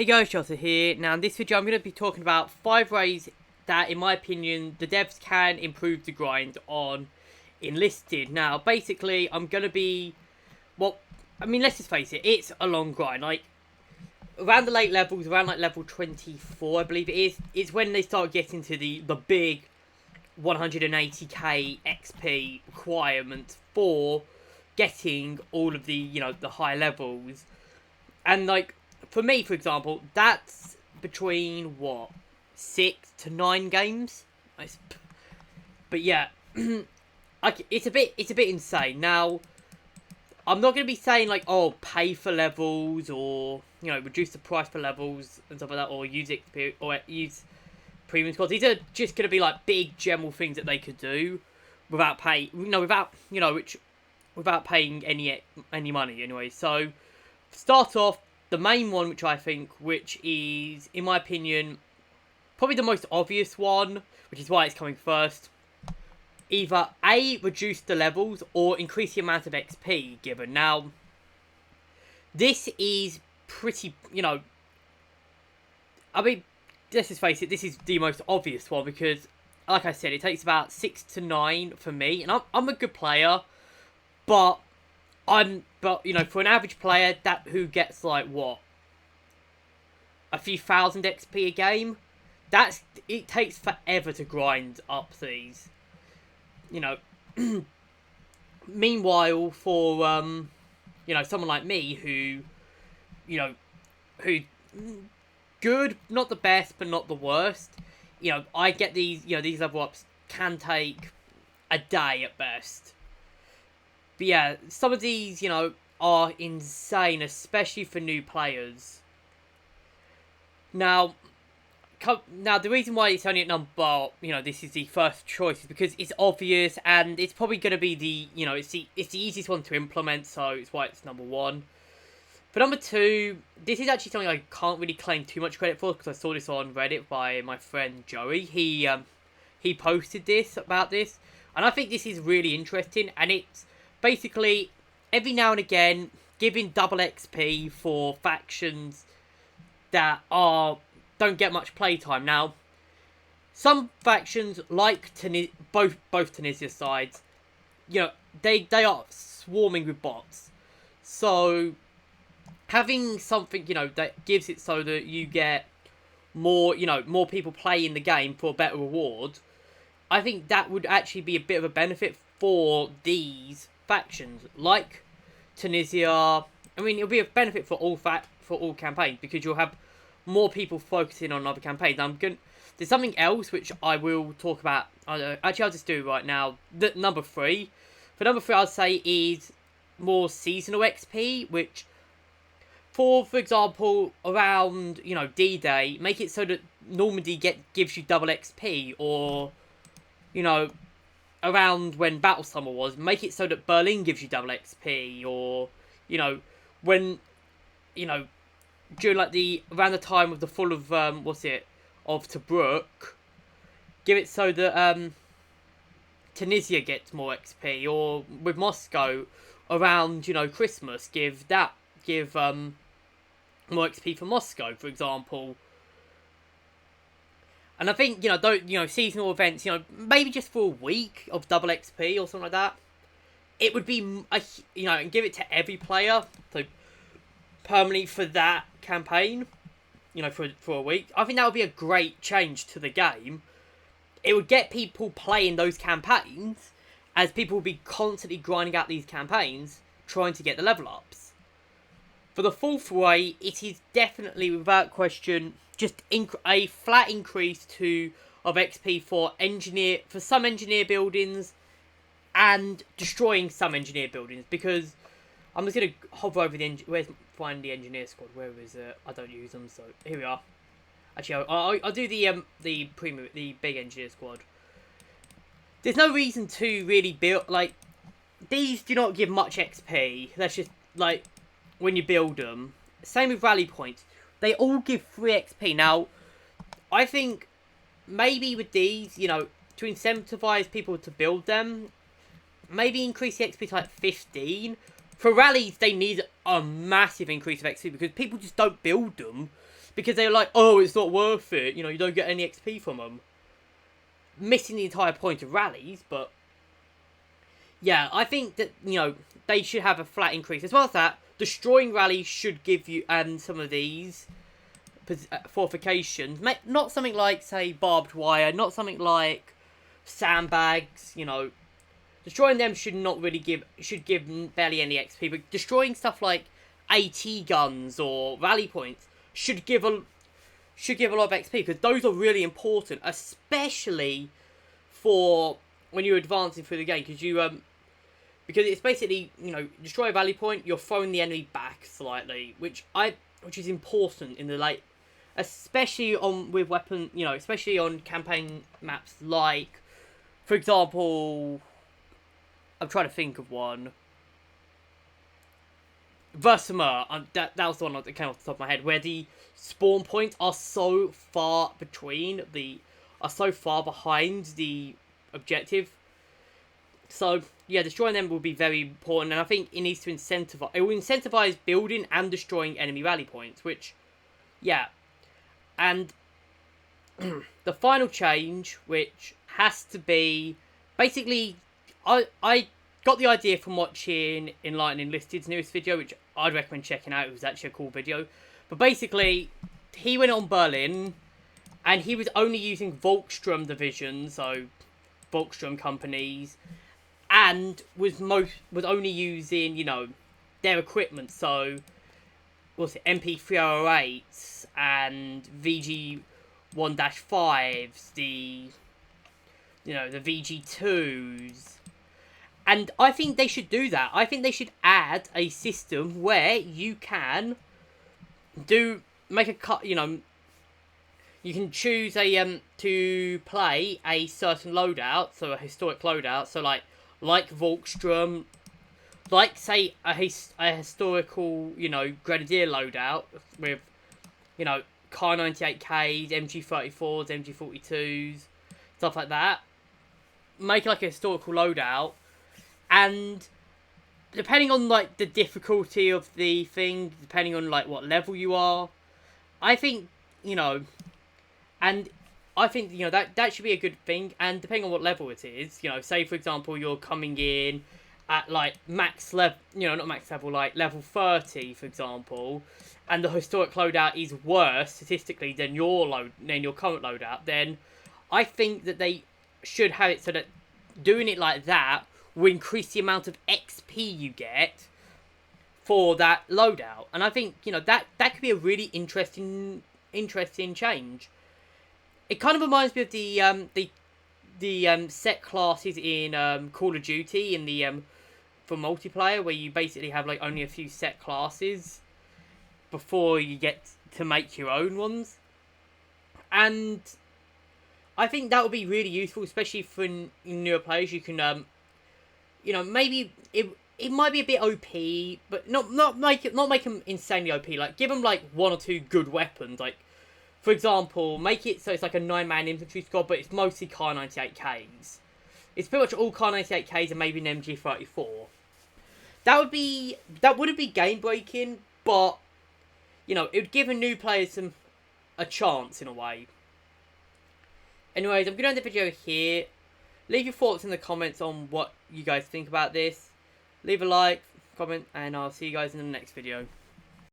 Hey guys, Jota here. Now in this video I'm going to be talking about 5 ways that, in my opinion, the devs can improve the grind on Enlisted. Now basically I'm going to be, let's just face it, it's a long grind. Like, around the late levels, around like level 24 I believe it is, it's when they start getting to the big 180k XP requirement for getting all of the, the high levels. And like, for me, for example, that's between, 6 to 9 games? But yeah, it's a bit insane. Now, I'm not going to be saying, like, oh, pay for levels, or, reduce the price for levels, and stuff like that, or use premium squads. These are just going to be, like, big general things that they could do without without paying any money, anyway. So, start off, the main one, which is, in my opinion, probably the most obvious one, which is why it's coming first. Either A, reduce the levels, or increase the amount of XP given. Now, this is pretty, let's just face it, this is the most obvious one, because, like I said, it takes about 6 to 9 for me, and I'm a good player, but for an average player who gets like a few thousand XP a game, it takes forever to grind up these. Meanwhile, for someone like me who good, not the best, but not the worst. I get these level ups can take a day at best. But yeah, some of these, are insane, especially for new players. Now, the reason why it's only at number, this is the first choice, is because it's obvious, and it's probably going to be it's the easiest one to implement, so it's why it's number 1. For number 2, this is actually something I can't really claim too much credit for, because I saw this on Reddit by my friend Joey. He posted about this, and I think this is really interesting, and it's basically, every now and again, giving double XP for factions that don't get much playtime. Now, some factions, like both Tunisia sides, they are swarming with bots. So, having something, that gives it so that you get more people playing the game for a better reward, I think that would actually be a bit of a benefit for these factions, like Tunisia. It'll be a benefit for all campaigns, because you'll have more people focusing on other campaigns. There's something else which I will talk about. I'll just do it right now. Number 3. For number 3, I'd say is more seasonal XP, which, for example, around D-Day, make it so that Normandy gives you double XP, or around when Battle Summer was, make it so that Berlin gives you double XP, or when during around the time of the fall of of Tobruk, give it so that Tunisia gets more XP, or with Moscow around Christmas, give more XP for Moscow, for example. And I think, seasonal events, maybe just for a week of double XP or something like that, it would be, and give it to every player, so permanently for that campaign, for a week. I think that would be a great change to the game. It would get people playing those campaigns, as people will be constantly grinding out these campaigns, trying to get the level ups. For the 4th way, it is definitely, without question, just a flat increase of XP for some engineer buildings, and destroying some engineer buildings, because I'm just gonna hover over find the engineer squad. Where is it? I don't use them, so here we are. Actually, I'll do the big engineer squad. There's no reason to really build, like, these do not give much XP. That's just like when you build them. Same with rally points. They all give 3 XP. Now, I think maybe with these, to incentivize people to build them, maybe increase the XP to like 15. For rallies, they need a massive increase of XP, because people just don't build them. because they're like, oh, it's not worth it, you know, you don't get any XP from them. Missing the entire point of rallies, but yeah, I think that, you know, they should have a flat increase. As well as that, destroying rallies should give you, and some of these fortifications, not something like, say, barbed wire, not something like sandbags, you know, destroying them should give barely any XP, but destroying stuff like AT guns or rally points should give a lot of XP, because those are really important, especially for when you're advancing through the game, because it's basically, you know, destroy a rally point, you're throwing the enemy back slightly, which is important in the late, especially with weapon, you know, especially on campaign maps like, for example, I'm trying to think of one. Versamer, that was the one that came off the top of my head, where the spawn points are so far behind the objective. So yeah, destroying them will be very important, and I think it needs to incentivize. It will incentivize building and destroying enemy rally points, which, yeah, and the final change, which has to be basically, I got the idea from watching Enlisted's newest video, which I'd recommend checking out. It was actually a cool video. But basically, he went on Berlin, and he was only using Volkssturm divisions, so Volkssturm companies, and was only using, you know, their equipment. So, what's it, MP308s and VG1-5s, the VG2s. And I think they should do that. I think they should add a system where you can make a cut, you know, you can choose to play a certain loadout, so a historic loadout, so like Volkssturm, like, say, a historical, you know, Grenadier loadout with, you know, Kar 98Ks, MG34s, MG42s, stuff like that. Make like a historical loadout, and depending on like the difficulty of the thing, depending on like what level you are, I think, you know, and I think, you know, that should be a good thing. And depending on what level it is, you know, say for example you're coming in at like max level, you know, not max level, like level 30 for example, and the historic loadout is worse statistically than your current loadout, then I think that they should have it so that doing it like that will increase the amount of XP you get for that loadout. And I think, you know, that could be a really interesting change. It kind of reminds me of the set classes in Call of Duty in the for multiplayer, where you basically have like only a few set classes before you get to make your own ones. And I think that would be really useful, especially for newer players. You can, you know, maybe it might be a bit OP, but not make them insanely OP. Like, give them like one or two good weapons. Like, for example, make it so it's like a 9-man infantry squad, but it's mostly Kar 98Ks. It's pretty much all Kar 98Ks and maybe an MG34. That wouldn't be game breaking, but you know, it would give a new players a chance in a way. Anyways, I'm going to end the video here. Leave your thoughts in the comments on what you guys think about this. Leave a like, comment, and I'll see you guys in the next video.